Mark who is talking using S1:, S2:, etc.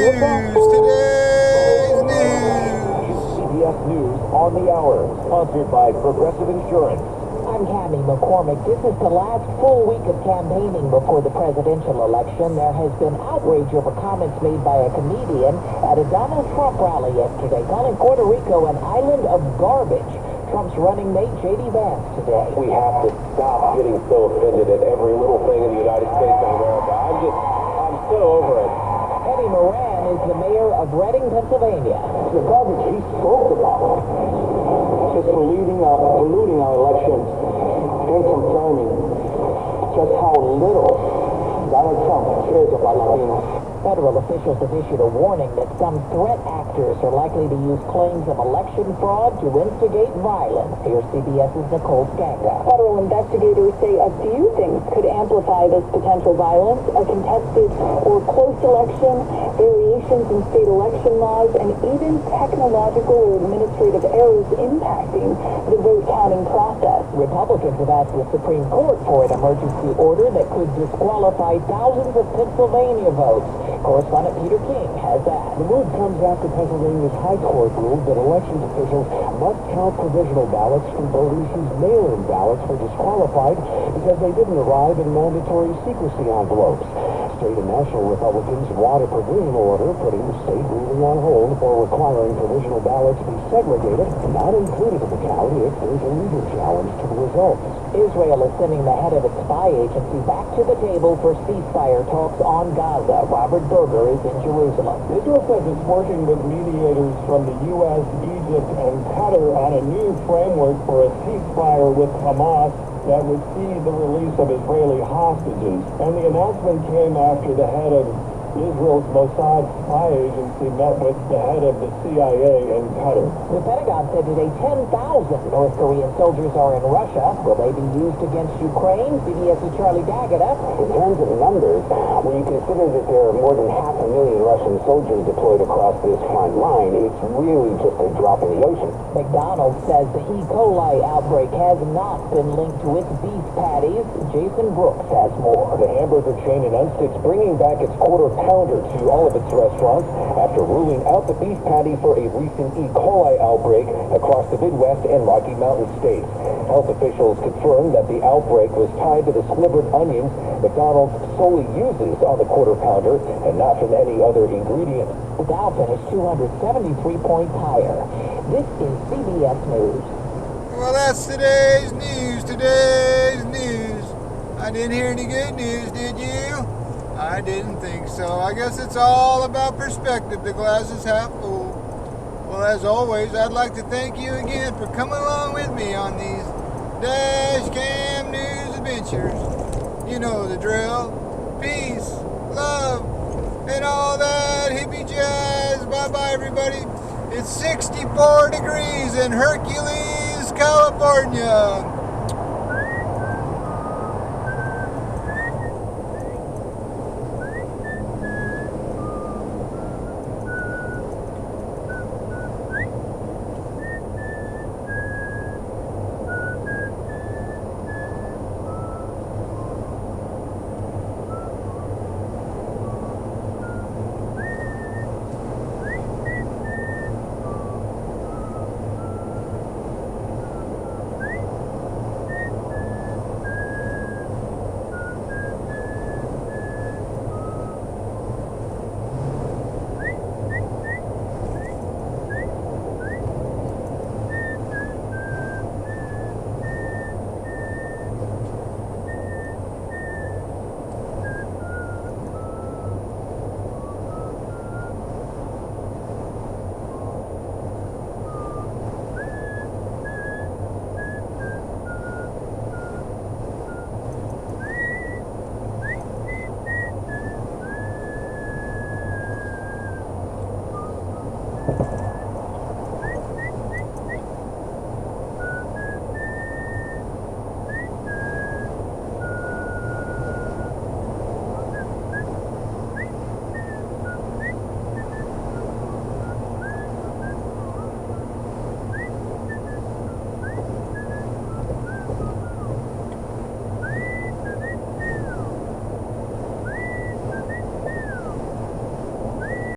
S1: Today's news.
S2: CBS News on the Hour, sponsored by Progressive Insurance.
S3: I'm Cammie McCormick. This is the last full week of campaigning before the presidential election. There has been outrage over comments made by a comedian at a Donald Trump rally yesterday, calling Puerto Rico an island of garbage. Trump's running mate, J.D. Vance, today.
S2: We have to stop getting so offended at every little thing in the United States of America. I'm so over it.
S3: Eddie Moran is the mayor of Reading, Pennsylvania.
S2: The garbage he spoke about, just polluting our elections and confirming just how little Donald Trump cares about Latinos.
S3: Federal officials have issued a warning that some threat actors are likely to use claims of election fraud to instigate violence. Here's CBS's Nicole Skanga.
S4: Federal investigators say a few things could amplify this potential violence: a contested or close election, variations in state election laws, and even technological or administrative errors impacting the vote counting process.
S3: Republicans have asked the Supreme Court for an emergency order that could disqualify thousands of Pennsylvania votes. Correspondent Peter King has that.
S5: The move comes after Pennsylvania's High Court ruled that elections officials must count provisional ballots from voters whose mail-in ballots were disqualified because they didn't arrive in mandatory secrecy envelopes. State and national Republicans want a provisional order putting the state ruling on hold for requiring provisional ballots be segregated and not included in the count if there's a legal challenge to the results.
S3: Israel is sending the head of its spy agency back to the table for ceasefire talks on Gaza. Robert Berger is in Jerusalem.
S5: Israel says it's working with mediators from the U.S., Egypt, and Qatar on a new framework for a ceasefire with Hamas that would see the release of Israeli hostages. And the announcement came after the head of Israel's Mossad spy agency met with the head of the CIA in Qatar.
S3: The Pentagon said today 10,000 North Korean soldiers are in Russia. Will they be used against Ukraine? CBS's Charlie Daggett.
S2: In terms of numbers, when you consider that there are more than 500,000 Russian soldiers deployed across this front line, it's really just a drop in the ocean.
S3: McDonald's says the E. coli outbreak has not been linked to its beef patties. Jason Brooks has more.
S2: The hamburger chain announced it's bringing back its quarter pounder to all of its restaurants after ruling out the beef patty for a recent E. coli outbreak across the Midwest and Rocky Mountain states. Health officials confirmed that the outbreak was tied to the slivered onions McDonald's solely uses on the quarter pounder and not from any other ingredient.
S3: The Dow finished 273 points higher. This is CBS News.
S1: Well, that's today's news. Today's news. I didn't hear any good news, did you? I didn't think so. I guess it's all about perspective. The glass is half full. Well, as always, I'd like to thank you again for coming along with me on these Dash Cam News adventures. You know the drill. Peace, love, and all that hippie jazz. Bye-bye, everybody. It's 64 degrees in Hercules, California.